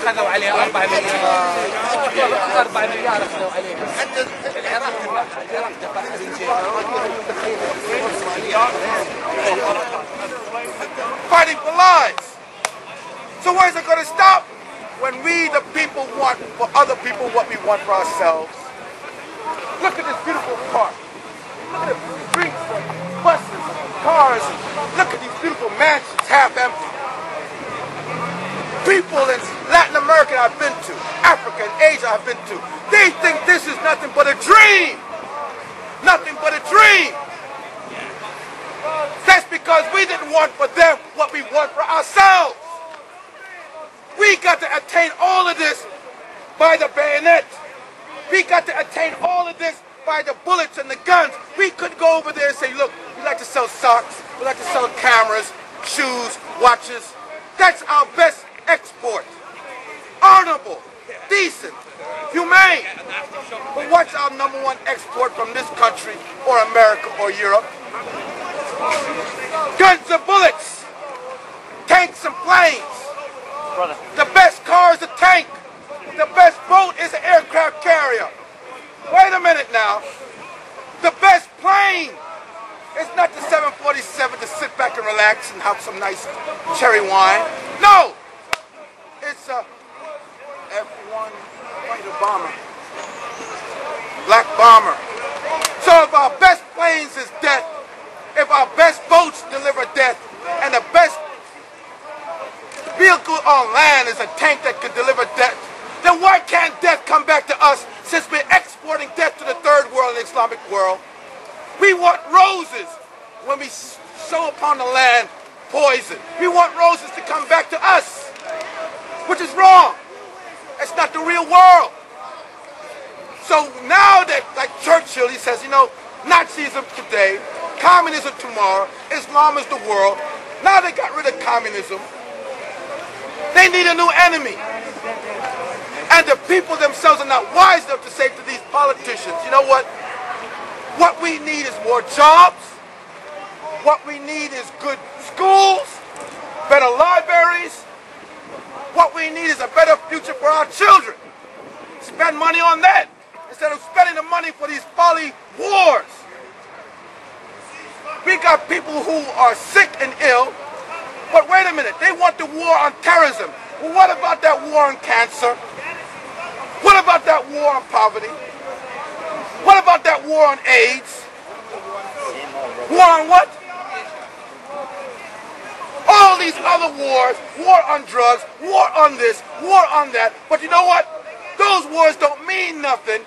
خذوا عليه 4 مليار 4 مليار خذوا عليه العراق دفع fighting for lives. So where's it going to stop? When we, the people, want for other people what we want for ourselves. Look at this beautiful park. Look at the streets and buses and cars. Look at these beautiful mansions half empty. People in Latin America I've been to, Africa and Asia I've been to, they think this is nothing but a dream. Nothing but a dream. That's because we didn't want for them what we want for ourselves. We got to attain all of this by the bayonet. We got to attain all of this by the bullets and the guns. We couldn't go over there and say, look, we like to sell socks, we like to sell cameras, shoes, watches. That's our best export. Honorable, decent, humane. But what's our #1 export from this country or America or Europe? Guns and bullets, tanks and planes. Brother. The best car is a tank. The best boat is an aircraft carrier. Wait a minute now. The best plane is not the 747 to sit back and relax and have some nice cherry wine. No. It's a F-1 fighter bomber. Black bomber. So if our best planes is death, if our best boats deliver death, and the best vehicle on land is a tank that could deliver death, then why can't death come back to us since we're exporting death to the third world and the Islamic world? We want roses when we sow upon the land poison. We want roses to come back to us, which is wrong. It's not the real world. So now that, like Churchill, he says, you know, Nazism today, communism tomorrow, Islam is the world. Now they got rid of communism. They need a new enemy. And the people themselves are not wise enough to say to these politicians, you know what? What we need is more jobs. What we need is good schools, better libraries. What we need is a better future for our children. Spend money on that instead of spending the money for these folly wars. We got people who are sick and ill, but wait a minute, they want the war on terrorism. Well, what about that war on cancer? What about that war on poverty? What about that war on AIDS? War on what? All these other wars, war on drugs, war on this, war on that. But you know what? Those wars don't mean nothing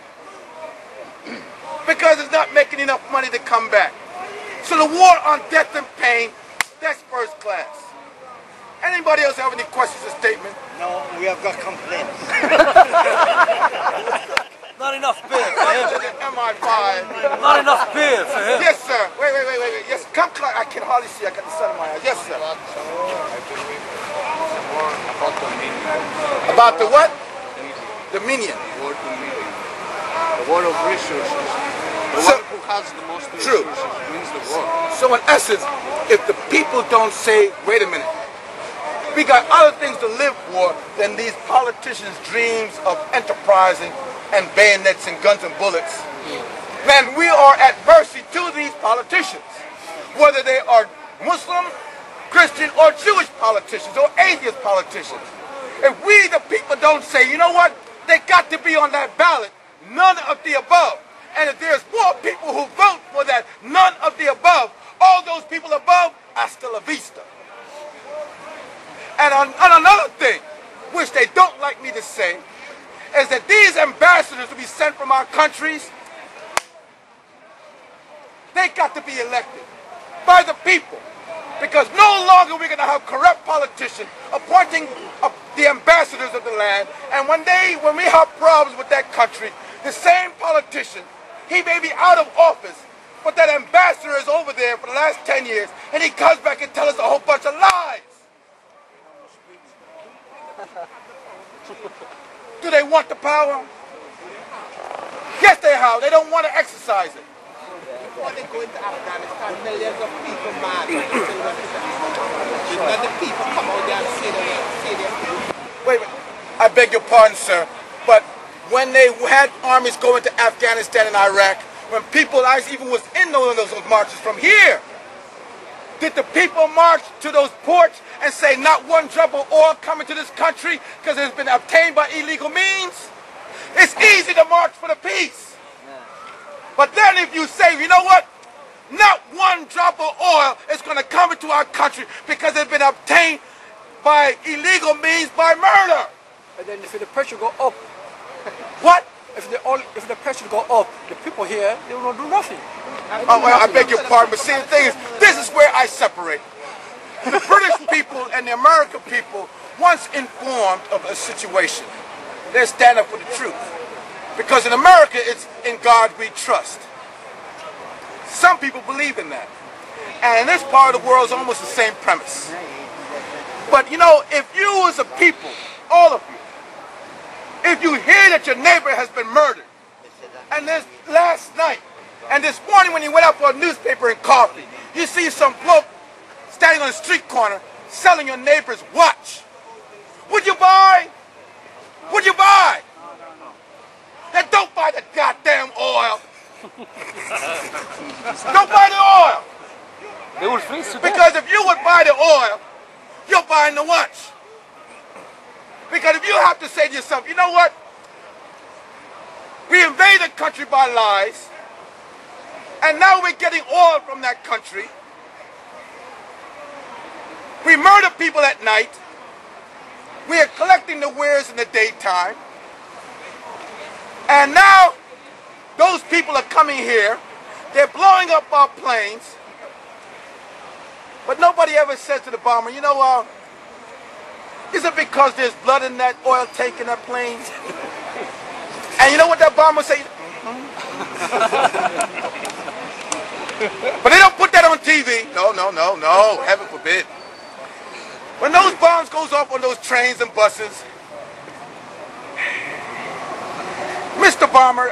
because it's not making enough money to come back. So the war on death and pain, that's first class. Anybody else have any questions or statements? No, we have got complaints. Not enough beer for him. MI5. Not enough beer for him. Yes, sir. Wait. Yes, come close. I can hardly see. I got the sun in my eyes. Yes, sir. About the what? The minion. The war of resources. The one who has the most resources wins the war. So in essence, if the people don't say, wait a minute, we got other things to live for than these politicians' dreams of enterprising and bayonets and guns and bullets. Man, we are at mercy to these politicians, whether they are Muslim, Christian, or Jewish politicians, or atheist politicians. If we, the people, don't say, you know what, they got to be on that ballot, none of the above. And if there's more people who vote for that, none of the above, all those people above, hasta la vista. And on another thing, which they don't like me to say, is that these ambassadors to be sent from our countries, they got to be elected by the people. Because no longer we're going to have corrupt politicians appointing the ambassadors of the land. And when we have problems with that country, the same politician, he may be out of office, but that ambassador is over there for the last 10 years, and he comes back and tells us a whole bunch of lies. they want the power? Yes, they have. They don't want to exercise it. Before they go into Afghanistan, millions of people mad. The people come out there and say they Wait a minute. I beg your pardon, sir. But when they had armies go into Afghanistan and Iraq, when people, I even was in those marches from here, did the people march to those ports and say not one drop of oil coming to this country because it's been obtained by illegal means? It's easy to march for the peace. But then if you say, you know what? Not one drop of oil is going to come into our country because it's been obtained by illegal means, by murder. And then if the pressure go up, what? If the pressure go up, the people here, they will not do nothing. Oh, well, I beg your pardon, but see, the thing is, this is where I separate. The British people and the American people, once informed of a situation, they stand up for the truth. Because in America, it's in God we trust. Some people believe in that. And in this part of the world, it's almost the same premise. But you know, if you as a people, all of you, if you hear that your neighbor has been murdered, and this last night, and this morning when you went out for a newspaper and coffee, you see some bloke standing on the street corner selling your neighbor's watch. Would you buy? Would you buy? Then don't buy the goddamn oil. Don't buy the oil. They will freeze to death. Because if you would buy the oil, you're buying the watch. Because if you have to say to yourself, you know what? We invaded the country by lies, and now we're getting oil from that country. We murder people at night. We are collecting the wares in the daytime. And now, those people are coming here. They're blowing up our planes. But nobody ever says to the bomber, you know, is it because there's blood in that oil tank in that plane? And you know what that bomber say? But they don't put that on TV. No, heaven forbid. When those bombs goes off on those trains and buses, Mr. Bomber,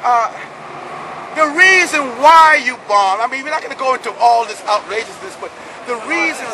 the reason why you bomb, I mean, we're not going to go into all this outrageousness, but the reason...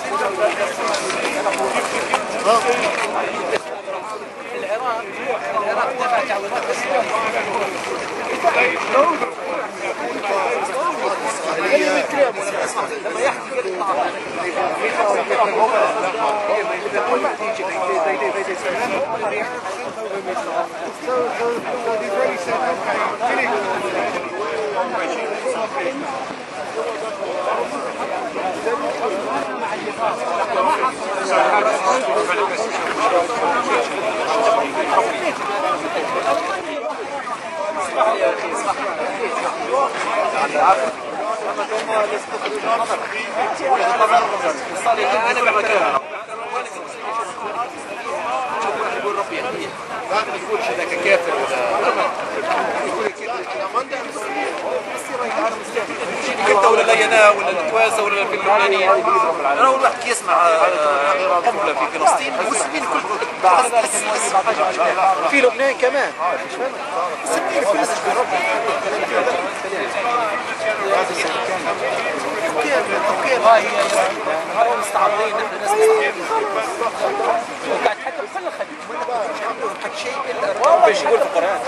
ولا لينا ولا التواسة ولا في اللبنانيين. أنا أول واحد يسمع قنبلة في فلسطين المسلمين الكل في لبنان كمان. هاي مستعمرين نحن ناس مستعمرين وقاعد حتى بكل الخليج ما عندهم شيء الا باش يقول في القرآن